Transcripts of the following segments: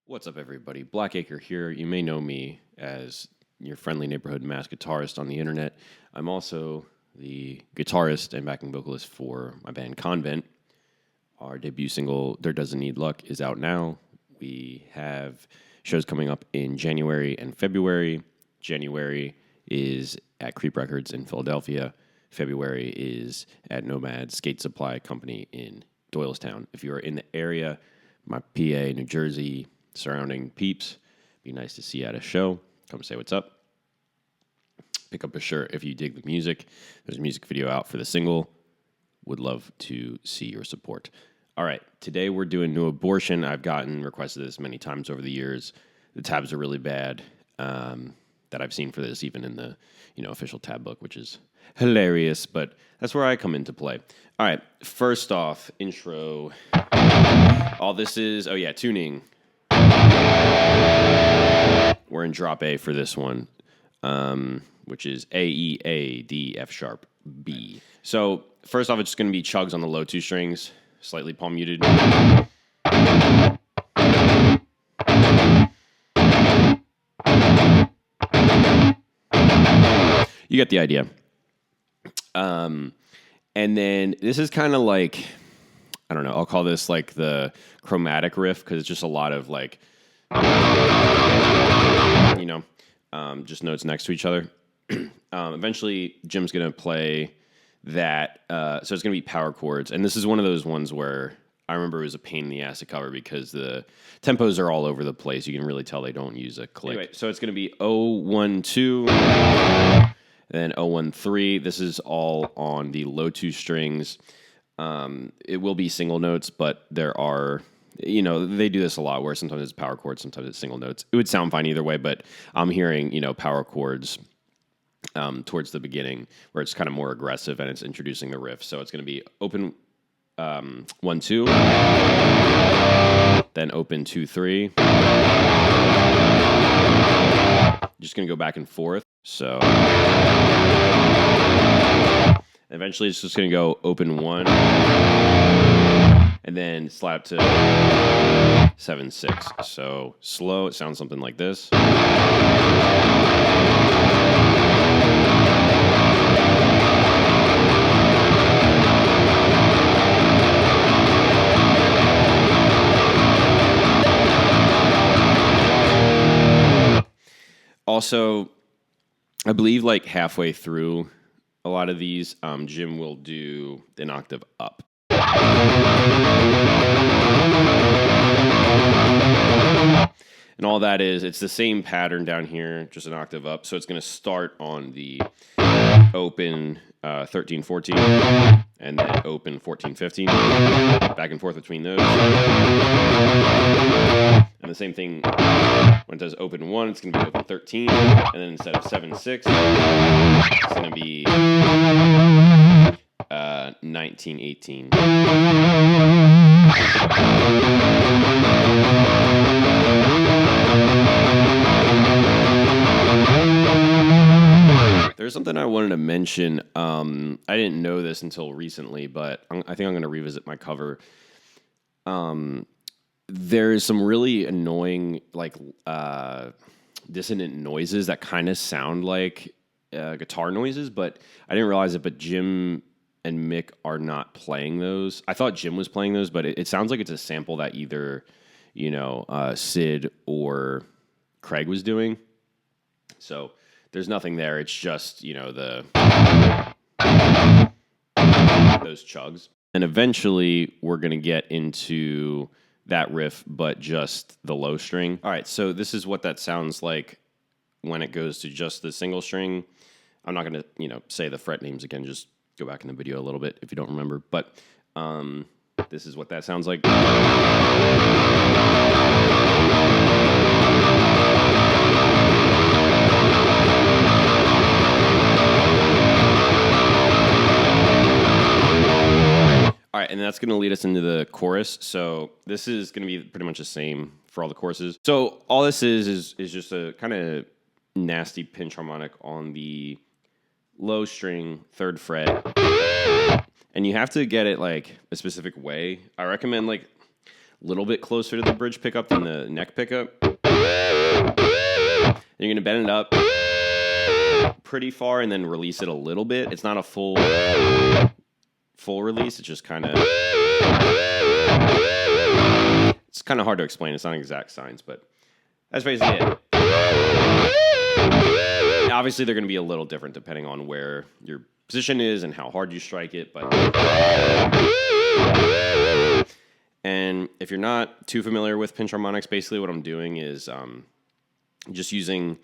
What's up, everybody? Blackacre here. You may know me as your friendly neighborhood mass guitarist on the internet. I'm also the guitarist and backing vocalist for my band Convent. Our debut single, There Doesn't Need Luck, is out now. We have shows coming up in January and February. January is at Creep Records in Philadelphia. February is at Nomad Skate Supply Company in Doylestown. If you are in the area, my PA, New Jersey, surrounding peeps, be nice to see you at a show. Come say what's up. Pick up a shirt if you dig the music. There's a music video out for the single. Would love to see your support. All right, today we're doing No Abortion. I've gotten requested this many times over the years. The tabs are really bad that I've seen for this, even in the official tab book, which is hilarious, but that's where I come into play. All right, first off, intro. All this is, tuning. We're in drop A for this one, which is A, E, A, D, F sharp, B. So first off, it's just going to be chugs on the low two strings, slightly palm muted. You get the idea. And then this is kind of like, I don't know, I'll call this like the chromatic riff because it's just a lot of like, just notes next to each other. Eventually, Jim's going to play that. So it's going to be power chords. And this is one of those ones where I remember it was a pain in the ass to cover because the tempos are all over the place. You can really tell they don't use a click. Anyway, so it's going to be 0-1-2, then 0-1-3. This is all on the low two strings. It will be single notes, but there are, they do this a lot where sometimes it's power chords, sometimes it's single notes. It would sound fine either way, but I'm hearing, power chords towards the beginning where it's kind of more aggressive and it's introducing the riff. So it's going to be open 1-2, then open 2-3. Just going to go back and forth. So eventually it's just going to go open 1 and then slap to 7-6. So slow, it sounds something like this. Also, I believe like halfway through a lot of these, Jim will do an octave up. And all that is, it's the same pattern down here, just an octave up. So it's going to start on the open 13-14 and then open 14-15, back and forth between those. And the same thing when it does open 1, it's going to be open 13, and then instead of 7-6, it's going to be 19-18. There's something I wanted to mention. I didn't know this until recently, but I think I'm going to revisit my cover. There's some really annoying, dissonant noises that kind of sound like guitar noises, but I didn't realize it. But Jim and Mick are not playing those. I thought Jim was playing those, but it sounds like it's a sample that either, Sid or Craig was doing. So there's nothing there. It's just, those chugs. And eventually we're going to get into that riff, but just the low string. All right, so this is what that sounds like when it goes to just the single string. I'm not going to, say the fret names again. Just go back in the video a little bit if you don't remember. But this is what that sounds like. All right, and that's going to lead us into the chorus. So this is going to be pretty much the same for all the choruses. So all this is just a kind of nasty pinch harmonic on the low string, 3rd fret. And you have to get it like a specific way. I recommend like little bit closer to the bridge pickup than the neck pickup. Then you're going to bend it up pretty far and then release it a little bit. It's not a full release. It's just kind of... It's kind of hard to explain. It's not exact science, but that's basically it. Obviously, they're going to be a little different depending on where your position is and how hard you strike it. But and if you're not too familiar with pinch harmonics, basically what I'm doing is just using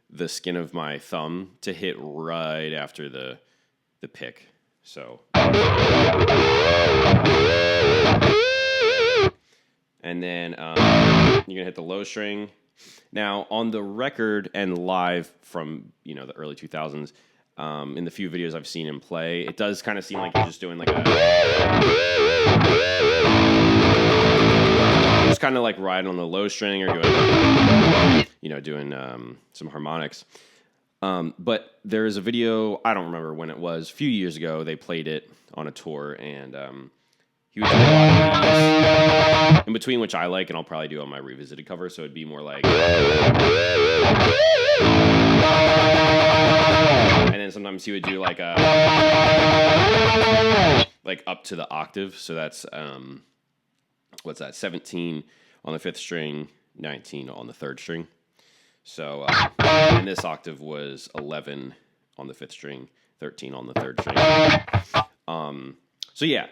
the skin of my thumb to hit right after the pick. So. And then you're going to hit the low string. Now, on the record and live from, the early 2000s, in the few videos I've seen him play, it does kind of seem like he's just doing like a... Just kind of like riding on the low string or doing some harmonics. But there is a video, I don't remember when it was, a few years ago, they played it on a tour, and... he would do a lot of these, in between, which I like, and I'll probably do on my revisited cover, so it'd be more like... And then sometimes he would do like a... Like up to the octave, so that's... what's that? 17 on the 5th string, 19 on the 3rd string. So, and this octave was 11 on the 5th string, 13 on the 3rd string. So yeah...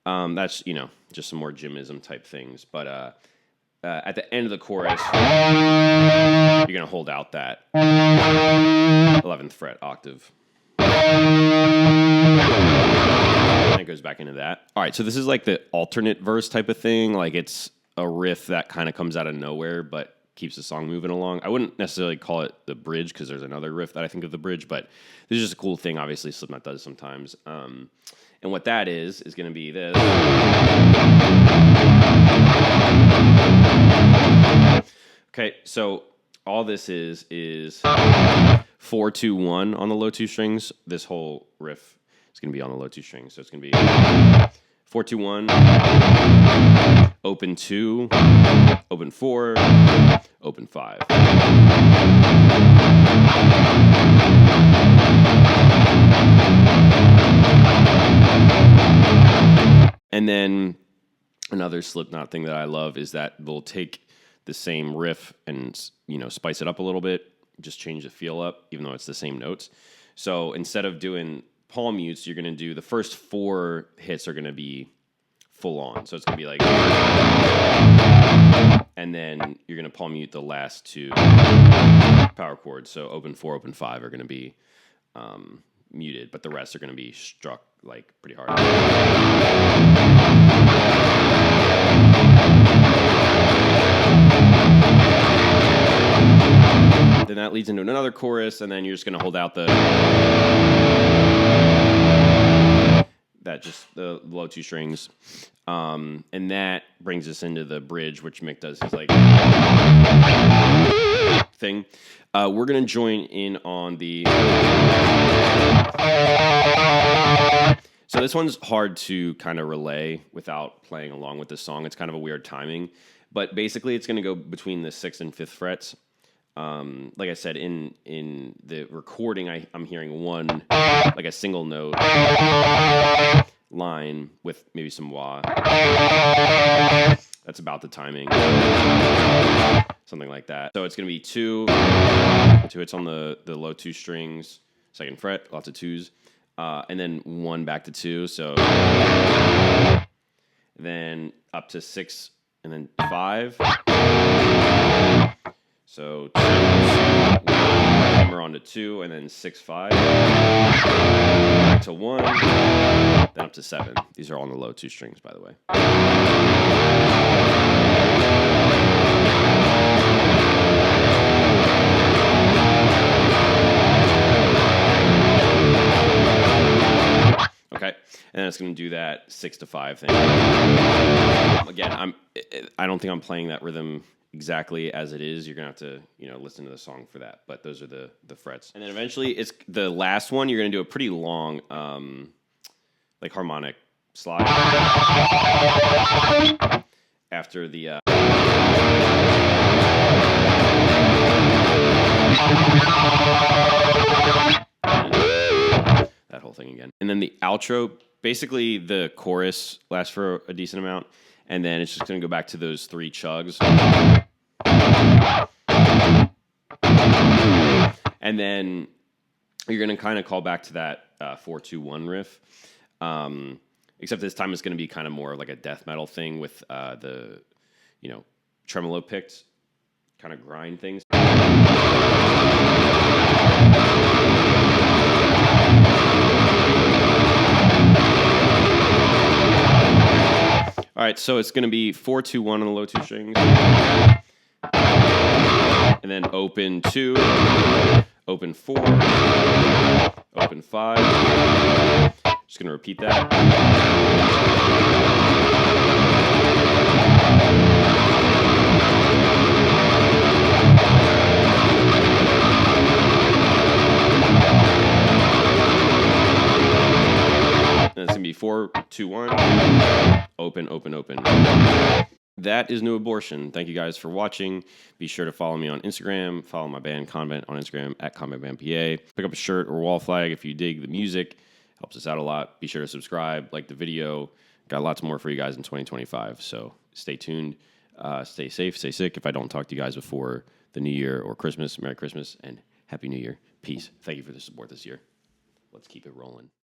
that's, just some more gymism type things. But at the end of the chorus, you're going to hold out that 11th fret octave. And it goes back into that. All right, so this is like the alternate verse type of thing. Like it's a riff that kind of comes out of nowhere, but keeps the song moving along. I wouldn't necessarily call it the bridge because there's another riff that I think of the bridge, but this is just a cool thing. Obviously, Slipknot does sometimes. And what that is going to be this. Okay, so all this is 4-2-1 on the low 2 strings. This whole riff is going to be on the low 2 strings. So it's going to be 4-2-1, open 2, open 4, open 5. And then another Slipknot thing that I love is that they'll take the same riff and, spice it up a little bit, just change the feel up, even though it's the same notes. So instead of doing palm mutes, you're going to do the first 4 hits are going to be full on. So it's going to be like, and then you're going to palm mute the last 2 power chords. So open 4, open 5 are going to be muted, but the rest are going to be struck like pretty hard. Then that leads into another chorus, and then you're just going to hold out the low 2 strings, and that brings us into the bridge, which Mick does his like thing. We're going to join in on the... So this one's hard to kind of relay without playing along with the song. It's kind of a weird timing, but basically it's going to go between the 6th and 5th frets. Like I said, in the recording, I'm hearing one, like a single note line with maybe some wah. That's about the timing. Something like that. So it's going to be 2 hits on the low 2 strings, 2nd fret, lots of 2s, and then 1 back to 2. So then up to 6 and then 5. So 2, hammer onto 2, and then 6, 5, back to 1, then up to 7. These are all on the low 2 strings, by the way. Okay, and then it's going to do that 6 to 5 thing. Again, I don't think I'm playing that rhythm exactly as it is. You're gonna have to listen to the song for that, but those are the frets. And then eventually it's the last one. You're gonna do a pretty long like harmonic slide, after the that whole thing again. And then the outro, basically the chorus lasts for a decent amount, and then it's just going to go back to those 3 chugs. And then you're going to kind of call back to that 4-2-1 riff. Except this time it's going to be kind of more like a death metal thing with the, tremolo picked kind of grind things. All right, so it's going to be 4-2-1 on the low 2 strings. And then open 2, open 4, open 5. Just going to repeat that. And it's going to be 4-2-1, open, open, open. That is New Abortion. Thank you guys for watching. Be sure to follow me on Instagram. Follow my band Convent on Instagram at ConventBandPA. Pick up a shirt or wall flag if you dig the music. Helps us out a lot. Be sure to subscribe, like the video. Got lots more for you guys in 2025. So stay tuned. Stay safe, stay sick. If I don't talk to you guys before the New Year or Christmas, Merry Christmas and Happy New Year. Peace. Thank you for the support this year. Let's keep it rolling.